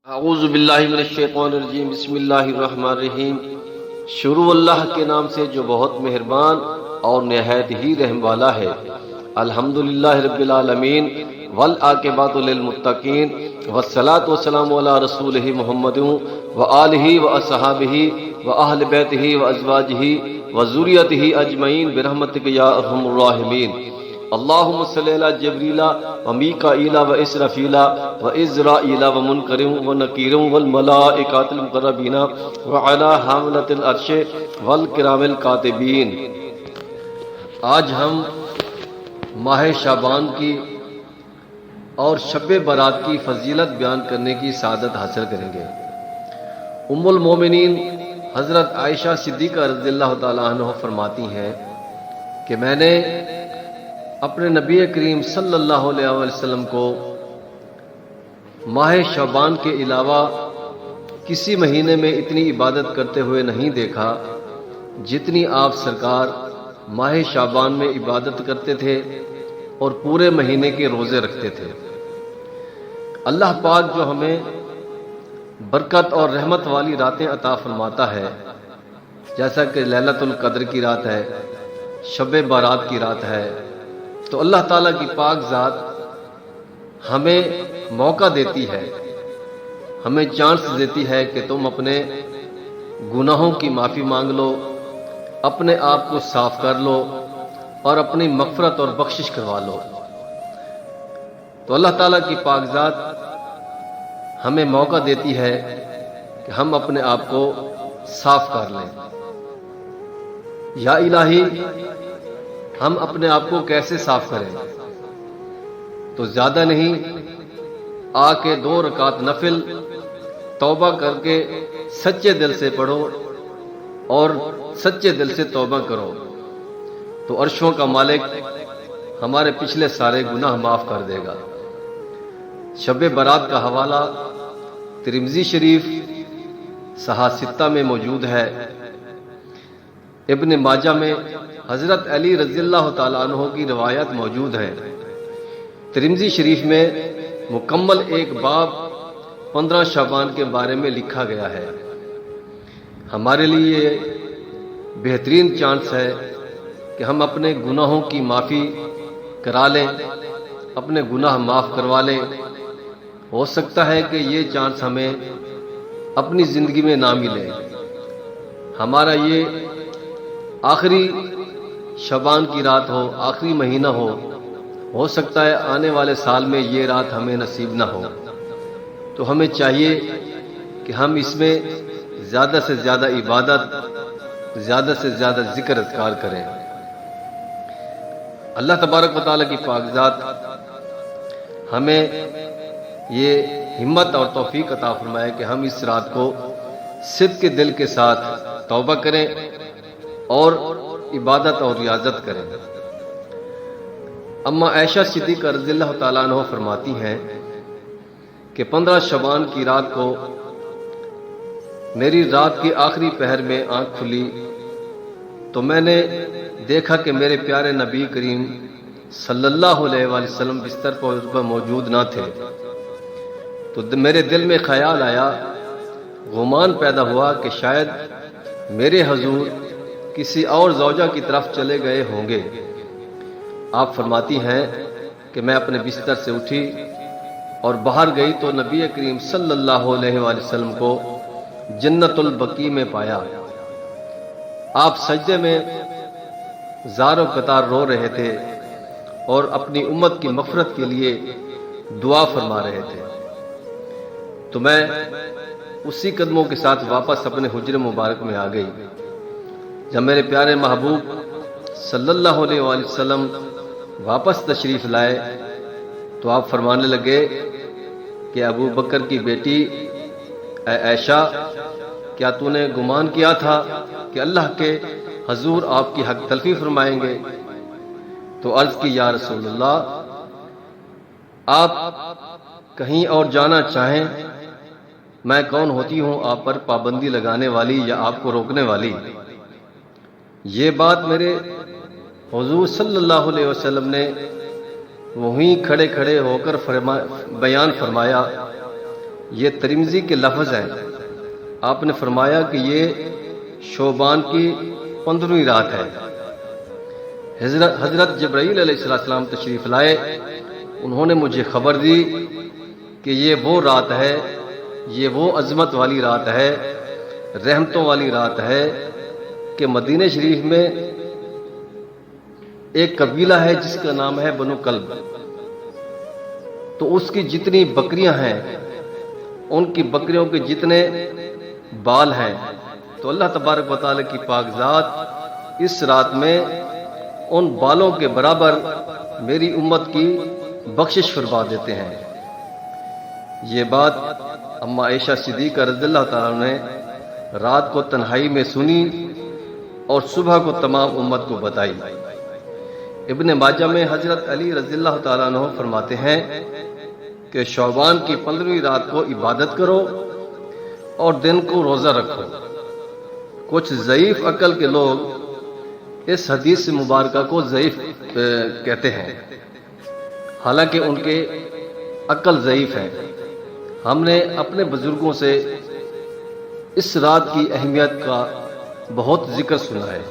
اعوذ باللہ من الشیطان الرجیم، بسم اللہ الرحمن الرحیم۔ شروع اللہ کے نام سے جو بہت مہربان اور نہایت ہی رحم والا ہے۔ الحمدللہ رب العالمین والعاقبۃ للمتقین، والصلاۃ والسلام علی رسولہ محمد وآلہ واصحابہ واہل بیتہ وازواجہ وذریتہ اجمعین برحمتک یا ارحم الراحمین۔ اللہم صلی علی جبریل ومیکائیل واسرافیل وعزرائیل ومنکر ونکیر والملائکۃ المقربین وعلی حاملۃ العرش والکرام الکاتبین۔ آج ہم ماہ شعبان کی اور شب برات کی فضیلت بیان کرنے کی سعادت حاصل کریں گے۔ ام المومنین حضرت عائشہ صدیقہ رضی اللہ تعالیٰ عنہ فرماتی ہیں کہ میں نے اپنے نبی کریم صلی اللہ علیہ وسلم کو ماہ شعبان کے علاوہ کسی مہینے میں اتنی عبادت کرتے ہوئے نہیں دیکھا جتنی آپ سرکار ماہ شعبان میں عبادت کرتے تھے اور پورے مہینے کے روزے رکھتے تھے۔ اللہ پاک جو ہمیں برکت اور رحمت والی راتیں عطا فرماتا ہے، جیسا کہ لیلۃ القدر کی رات ہے، شب برات کی رات ہے، تو اللہ تعالیٰ کی پاک ذات ہمیں موقع دیتی ہے، ہمیں چانس دیتی ہے کہ تم اپنے گناہوں کی معافی مانگ لو، اپنے آپ کو صاف کر لو اور اپنی مغفرت اور بخشش کروا لو۔ تو اللہ تعالیٰ کی پاک ذات ہمیں موقع دیتی ہے کہ ہم اپنے آپ کو صاف کر لیں۔ یا الہی، ہم اپنے آپ کو کیسے صاف کریں؟ تو زیادہ نہیں، آ کے 2 رکعت نفل توبہ کر کے سچے دل سے پڑھو اور سچے دل سے توبہ کرو، تو عرشوں کا مالک ہمارے پچھلے سارے گناہ معاف کر دے گا۔ شب برات کا حوالہ ترمذی شریف صحاح 6 میں موجود ہے۔ ابن ماجہ میں حضرت علی رضی اللہ تعالیٰ عنہ کی روایت موجود ہے۔ ترمذی شریف میں مکمل ایک باب 15 شعبان کے بارے میں لکھا گیا ہے۔ ہمارے لیے یہ بہترین چانس ہے کہ ہم اپنے گناہوں کی معافی کرا لیں، اپنے گناہ معاف کروا لیں۔ ہو سکتا ہے کہ یہ چانس ہمیں اپنی زندگی میں نہ ملے، ہمارا یہ آخری شعبان کی رات ہو، آخری مہینہ ہو سکتا ہے آنے والے سال میں یہ رات ہمیں نصیب نہ ہو۔ تو ہمیں چاہیے کہ ہم اس میں زیادہ سے زیادہ عبادت، زیادہ سے زیادہ ذکر اذکار کریں۔ اللہ تبارک و تعالیٰ کی پاک ذات ہمیں یہ ہمت اور توفیق عطا فرمائے کہ ہم اس رات کو صدق کے دل کے ساتھ توبہ کریں اور عبادت اور ریاضت کریں۔ اما عائشہ صدیقہ رضی اللہ تعالیٰ عنہ فرماتی ہیں کہ 15 شعبان کی رات کو میری رات کی آخری پہر میں آنکھ کھلی تو میں نے دیکھا کہ میرے پیارے نبی کریم صلی اللہ علیہ وآلہ وسلم بستر پر موجود نہ تھے۔ تو میرے دل میں خیال آیا، گمان پیدا ہوا کہ شاید میرے حضور کسی اور زوجہ کی طرف چلے گئے ہوں گے۔ آپ فرماتی ہیں کہ میں اپنے بستر سے اٹھی اور باہر گئی تو نبی کریم صلی اللہ علیہ وآلہ وسلم کو جنت البقیع میں پایا۔ آپ سجدے میں زار و قطار رو رہے تھے اور اپنی امت کی مغفرت کے لیے دعا فرما رہے تھے۔ تو میں اسی قدموں کے ساتھ واپس اپنے حجرے مبارک میں آ گئی۔ جب میرے پیارے محبوب صلی اللہ علیہ وآلہ وسلم واپس تشریف لائے تو آپ فرمانے لگے کہ ابو بکر کی بیٹی اے عائشہ، کیا تو نے گمان کیا تھا کہ اللہ کے حضور آپ کی حق تلفی فرمائیں گے؟ تو عرض کی یا رسول اللہ، آپ کہیں اور جانا چاہیں، میں کون ہوتی ہوں آپ پر پابندی لگانے والی یا آپ کو روکنے والی؟ یہ بات میرے حضور صلی اللہ علیہ وسلم نے وہیں کھڑے کھڑے ہو کر بیان فرمایا یہ ترمذی کے لفظ ہیں۔ آپ نے فرمایا کہ یہ شعبان کی 15ویں رات ہے۔ حضرت جبرائیل علیہ السلام تشریف لائے، انہوں نے مجھے خبر دی کہ یہ وہ رات ہے، یہ وہ عظمت والی رات ہے، رحمتوں والی رات ہے کہ مدینہ شریف میں ایک قبیلہ ہے جس کا نام ہے بنو کلب، تو اس کی جتنی بکریاں ہیں، ان کی بکریوں کے جتنے بال ہیں، تو اللہ تبارک و تعالیٰ کی پاک ذات اس رات میں ان بالوں کے برابر میری امت کی بخشش فرما دیتے ہیں۔ یہ بات اما عائشہ صدیقہ رضی اللہ تعالیٰ نے رات کو تنہائی میں سنی اور صبح کو تمام امت کو بتائی۔ ابن ماجہ میں حضرت علی رضی اللہ تعالیٰ عنہ فرماتے ہیں کہ شعبان کی 15ویں رات کو عبادت کرو اور دن کو روزہ رکھو۔ کچھ ضعیف عقل کے لوگ اس حدیث مبارکہ کو ضعیف کہتے ہیں، حالانکہ ان کے عقل ضعیف ہے۔ ہم نے اپنے بزرگوں سے اس رات کی اہمیت کا بہت ذکر سنا ہے۔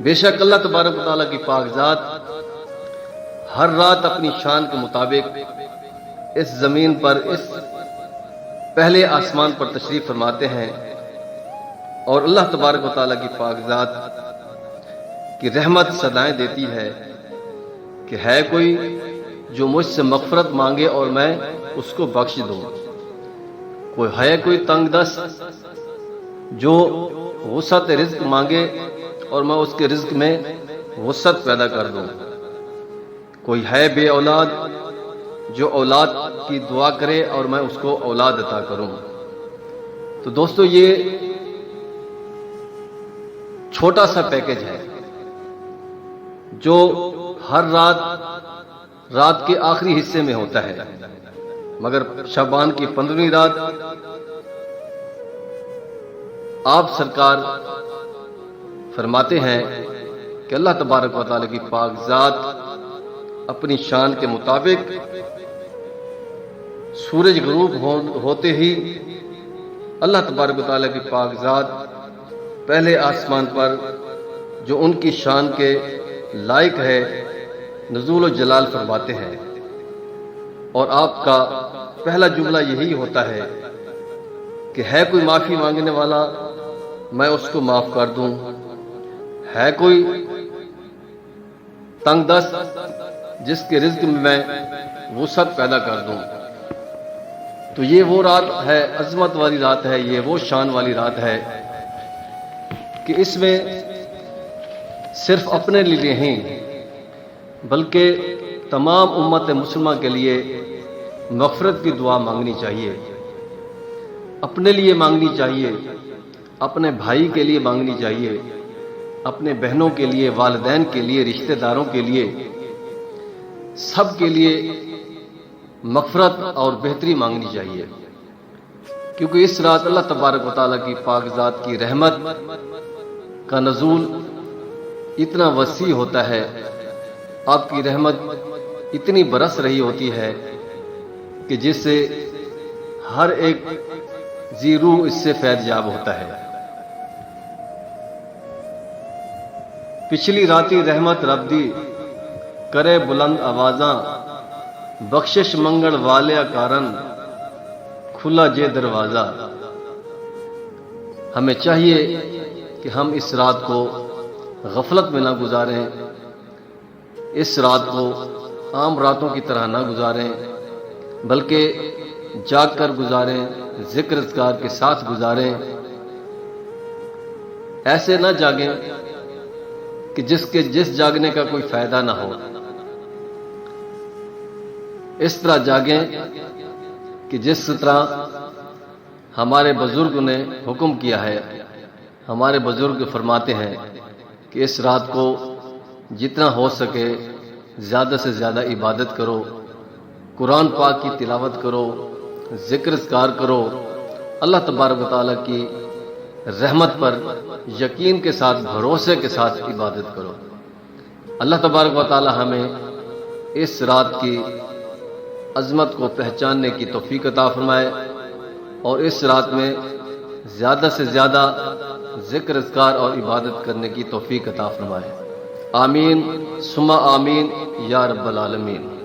بے شک اللہ تبارک و تعالیٰ کی پاک ذات ہر رات اپنی شان کے مطابق اس زمین پر، اس پہلے آسمان پر تشریف فرماتے ہیں، اور اللہ تبارک و تعالیٰ کی پاک ذات کی رحمت صدائیں دیتی ہے کہ ہے کوئی جو مجھ سے مغفرت مانگے اور میں اس کو بخش دوں، کوئی ہے کوئی تنگ دست جو وسعت رزق مانگے اور میں اس کے رزق میں وسعت پیدا کر دوں، کوئی ہے بے اولاد جو اولاد کی دعا کرے اور میں اس کو اولاد عطا کروں۔ تو دوستو، یہ چھوٹا سا پیکج ہے جو ہر رات کے آخری حصے میں ہوتا ہے، مگر شعبان کی 15ویں رات آپ سرکار فرماتے ہیں کہ اللہ تبارک و تعالیٰ کی پاک ذات اپنی شان کے مطابق سورج غروب ہوتے ہی اللہ تبارک و تعالیٰ کی پاک ذات پہلے آسمان پر جو ان کی شان کے لائق ہے نزول و جلال فرماتے ہیں، اور آپ کا پہلا جملہ یہی ہوتا ہے کہ ہے کوئی معافی مانگنے والا میں اس کو معاف کر دوں، ہے کوئی تنگ دست جس کے رزق میں میں وسعت پیدا کر دوں۔ تو یہ وہ رات ہے، عظمت والی رات ہے، یہ وہ شان والی رات ہے کہ اس میں صرف اپنے لیے نہیں بلکہ تمام امت مسلمہ کے لیے مغفرت کی دعا مانگنی چاہیے، اپنے لیے مانگنی چاہیے، اپنے بھائی کے لیے مانگنی چاہیے، اپنے بہنوں کے لیے، والدین کے لیے، رشتہ داروں کے لیے، سب کے لیے مغفرت اور بہتری مانگنی چاہیے، کیونکہ اس رات اللہ تبارک و تعالیٰ کی پاک ذات کی رحمت کا نزول اتنا وسیع ہوتا ہے، آپ کی رحمت اتنی برس رہی ہوتی ہے کہ جس سے ہر ایک ذی روح اس سے فیض یاب ہوتا ہے۔ پچھلی راتی رحمت رب دی کرے بلند آوازاں، بخشش منگل والے کارن کھلا جے دروازہ۔ ہمیں چاہیے کہ ہم اس رات کو غفلت میں نہ گزاریں، اس رات کو عام راتوں کی طرح نہ گزاریں، بلکہ جاگ کر گزاریں، ذکر اذکار کے ساتھ گزاریں۔ ایسے نہ جاگیں کہ جس جاگنے کا کوئی فائدہ نہ ہو، اس طرح جاگیں کہ جس طرح ہمارے بزرگ نے حکم کیا ہے۔ ہمارے بزرگ فرماتے ہیں کہ اس رات کو جتنا ہو سکے زیادہ سے زیادہ عبادت کرو، قرآن پاک کی تلاوت کرو، ذکر اذکار کرو، اللہ تبارک و تعالیٰ کی رحمت پر یقین کے ساتھ، بھروسے کے ساتھ عبادت کرو۔ اللہ تبارک و تعالیٰ ہمیں اس رات کی عظمت کو پہچاننے کی توفیق عطا فرمائے، اور اس رات میں زیادہ سے زیادہ ذکر اذکار اور عبادت کرنے کی توفیق عطا فرمائے۔ آمین ثم آمین یا رب العالمین۔